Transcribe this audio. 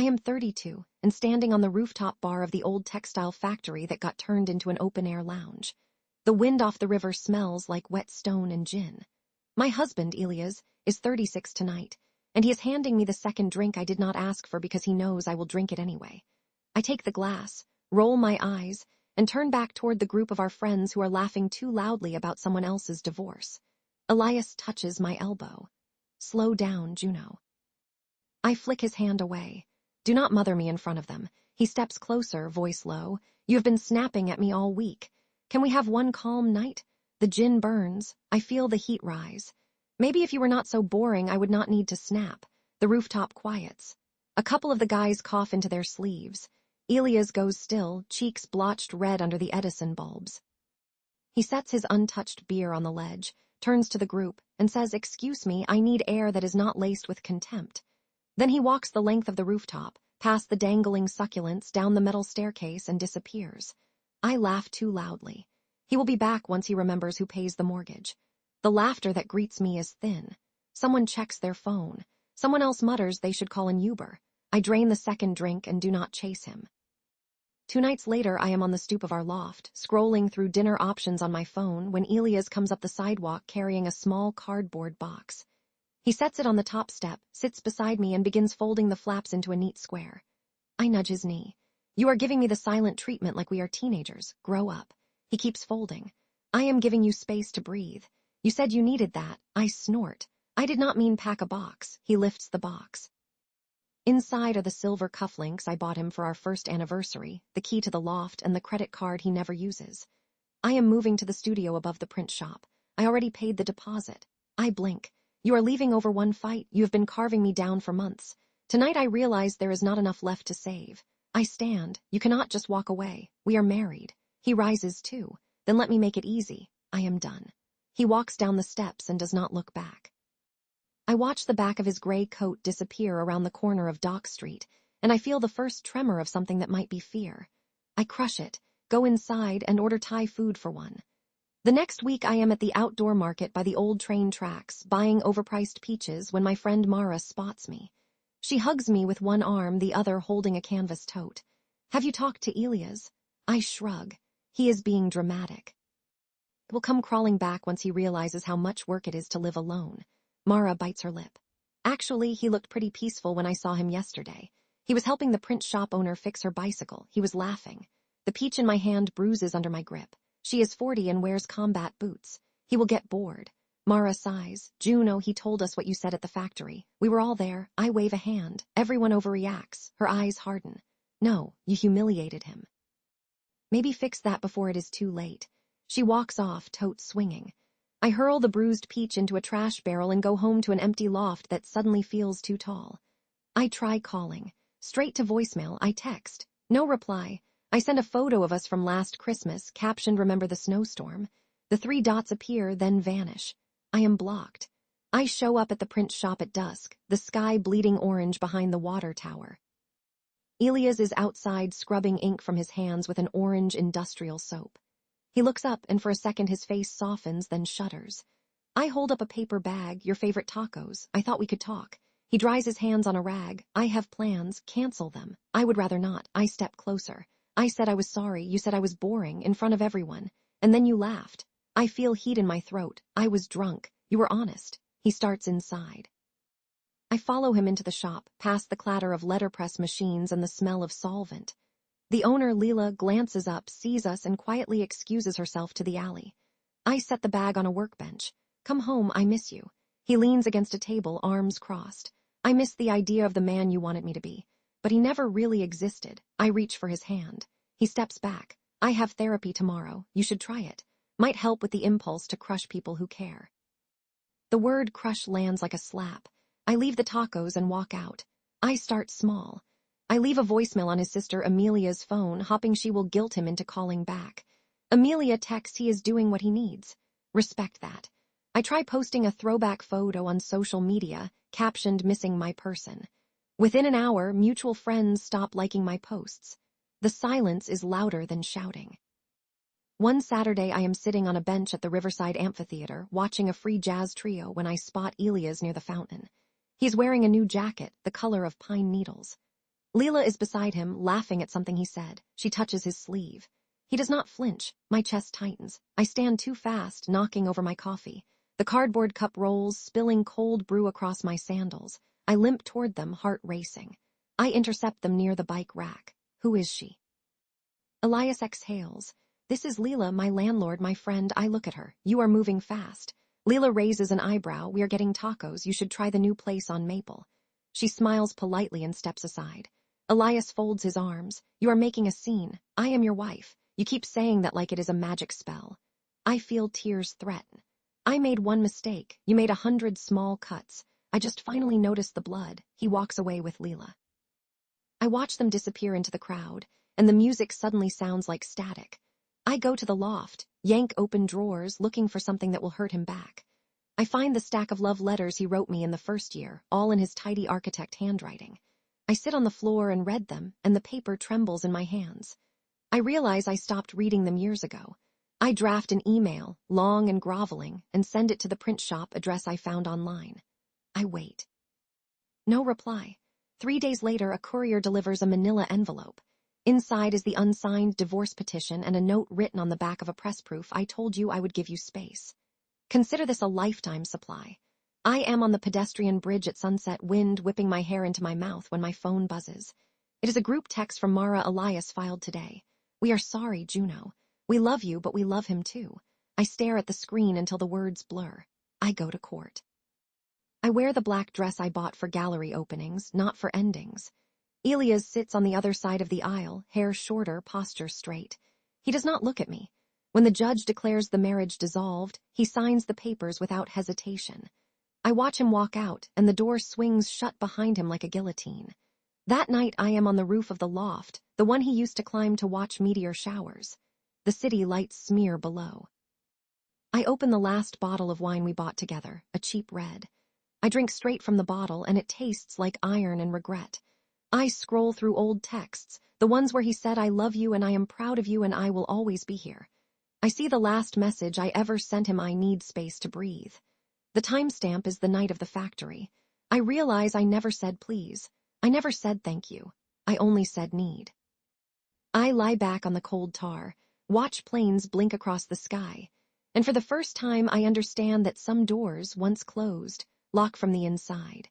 I am 32 and standing on the rooftop bar of the old textile factory that got turned into an open-air lounge. The wind off the river smells like wet stone and gin. My husband, Elias, is 36 tonight, and he is handing me the second drink I did not ask for because he knows I will drink it anyway. I take the glass, roll my eyes, and turn back toward the group of our friends who are laughing too loudly about someone else's divorce. Elias touches my elbow. Slow down, Juno. I flick his hand away. Do not mother me in front of them. He steps closer, voice low. You have been snapping at me all week. Can we have one calm night? The gin burns. I feel the heat rise. Maybe if you were not so boring, I would not need to snap. The rooftop quiets. A couple of the guys cough into their sleeves. Elias goes still, cheeks blotched red under the Edison bulbs. He sets his untouched beer on the ledge, turns to the group, and says, "Excuse me, I need air that is not laced with contempt." Then he walks the length of the rooftop, past the dangling succulents, down the metal staircase, and disappears. I laugh too loudly. He will be back once he remembers who pays the mortgage. The laughter that greets me is thin. Someone checks their phone. Someone else mutters they should call an Uber. I drain the second drink and do not chase him. 2 nights later, I am on the stoop of our loft, scrolling through dinner options on my phone when Elias comes up the sidewalk carrying a small cardboard box. He sets it on the top step, sits beside me, and begins folding the flaps into a neat square. I nudge his knee. You are giving me the silent treatment like we are teenagers. Grow up. He keeps folding. I am giving you space to breathe. You said you needed that. I snort. I did not mean pack a box. He lifts the box. Inside are the silver cufflinks I bought him for our first anniversary, the key to the loft, and the credit card he never uses. I am moving to the studio above the print shop. I already paid the deposit. I blink. You are leaving over one fight. You have been carving me down for months. Tonight I realize there is not enough left to save. I stand. You cannot just walk away. We are married. He rises too. Then let me make it easy. I am done. He walks down the steps and does not look back. I watch the back of his gray coat disappear around the corner of Dock Street, and I feel the first tremor of something that might be fear. I crush it, go inside, and order Thai food for one. The next week I am at the outdoor market by the old train tracks, buying overpriced peaches when my friend Mara spots me. She hugs me with one arm, the other holding a canvas tote. Have you talked to Elias? I shrug. He is being dramatic. He will come crawling back once he realizes how much work it is to live alone. Mara bites her lip. Actually, he looked pretty peaceful when I saw him yesterday. He was helping the print shop owner fix her bicycle. He was laughing. The peach in my hand bruises under my grip. She is 40 and wears combat boots. He will get bored. Mara sighs. Juno, he told us what you said at the factory. We were all there. I wave a hand. Everyone overreacts. Her eyes harden. No, you humiliated him. Maybe fix that before it is too late. She walks off, tote swinging. I hurl the bruised peach into a trash barrel and go home to an empty loft that suddenly feels too tall. I try calling. Straight to voicemail, I text. No reply. I send a photo of us from last Christmas, captioned "Remember the snowstorm." The 3 dots appear, then vanish. I am blocked. I show up at the print shop at dusk, the sky bleeding orange behind the water tower. Elias is outside scrubbing ink from his hands with an orange industrial soap. He looks up, and for a second his face softens, then shudders. I hold up a paper bag. Your favorite tacos. I thought we could talk. He dries his hands on a rag. I have plans. Cancel them. I would rather not. I step closer. I said I was sorry. You said I was boring, in front of everyone. And then you laughed. I feel heat in my throat. I was drunk. You were honest. He starts inside. I follow him into the shop, past the clatter of letterpress machines and the smell of solvent. The owner, Leela, glances up, sees us, and quietly excuses herself to the alley. I set the bag on a workbench. Come home, I miss you. He leans against a table, arms crossed. I miss the idea of the man you wanted me to be. But he never really existed. I reach for his hand. He steps back. I have therapy tomorrow. You should try it. Might help with the impulse to crush people who care. The word crush lands like a slap. I leave the tacos and walk out. I start small. I leave a voicemail on his sister Amelia's phone, hoping she will guilt him into calling back. Amelia texts he is doing what he needs. Respect that. I try posting a throwback photo on social media, captioned "Missing my person." Within an hour, mutual friends stop liking my posts. The silence is louder than shouting. One Saturday I am sitting on a bench at the Riverside Amphitheater, watching a free jazz trio when I spot Elias near the fountain. He's wearing a new jacket, the color of pine needles. Leela is beside him, laughing at something he said. She touches his sleeve. He does not flinch. My chest tightens. I stand too fast, knocking over my coffee. The cardboard cup rolls, spilling cold brew across my sandals. I limp toward them, heart racing. I intercept them near the bike rack. Who is she? Elias exhales. This is Leela, my landlord, my friend. I look at her. You are moving fast. Leela raises an eyebrow. We are getting tacos. You should try the new place on Maple. She smiles politely and steps aside. Elias folds his arms. You are making a scene. I am your wife. You keep saying that like it is a magic spell. I feel tears threaten. I made one mistake. You made 100 small cuts. I just finally noticed the blood. He walks away with Leela. I watch them disappear into the crowd, and the music suddenly sounds like static. I go to the loft, yank open drawers, looking for something that will hurt him back. I find the stack of love letters he wrote me in the first year, all in his tidy architect handwriting. I sit on the floor and read them, and the paper trembles in my hands. I realize I stopped reading them years ago. I draft an email, long and groveling, and send it to the print shop address I found online. I wait. No reply. 3 days later, a courier delivers a manila envelope. Inside is the unsigned divorce petition and a note written on the back of a press proof. I told you I would give you space. Consider this a lifetime supply. I am on the pedestrian bridge at sunset, wind whipping my hair into my mouth when my phone buzzes. It is a group text from Mara Elias filed today. We are sorry, Juno. We love you, but we love him too. I stare at the screen until the words blur. I go to court. I wear the black dress I bought for gallery openings, not for endings. Elias sits on the other side of the aisle, hair shorter, posture straight. He does not look at me. When the judge declares the marriage dissolved, he signs the papers without hesitation. I watch him walk out, and the door swings shut behind him like a guillotine. That night I am on the roof of the loft, the one he used to climb to watch meteor showers. The city lights smear below. I open the last bottle of wine we bought together, a cheap red. I drink straight from the bottle, and it tastes like iron and regret. I scroll through old texts, the ones where he said, I love you and I am proud of you and I will always be here. I see the last message I ever sent him, I need space to breathe. The timestamp is the night of the factory. I realize I never said please. I never said thank you. I only said need. I lie back on the cold tar, watch planes blink across the sky, and for the first time I understand that some doors, once closed, lock from the inside.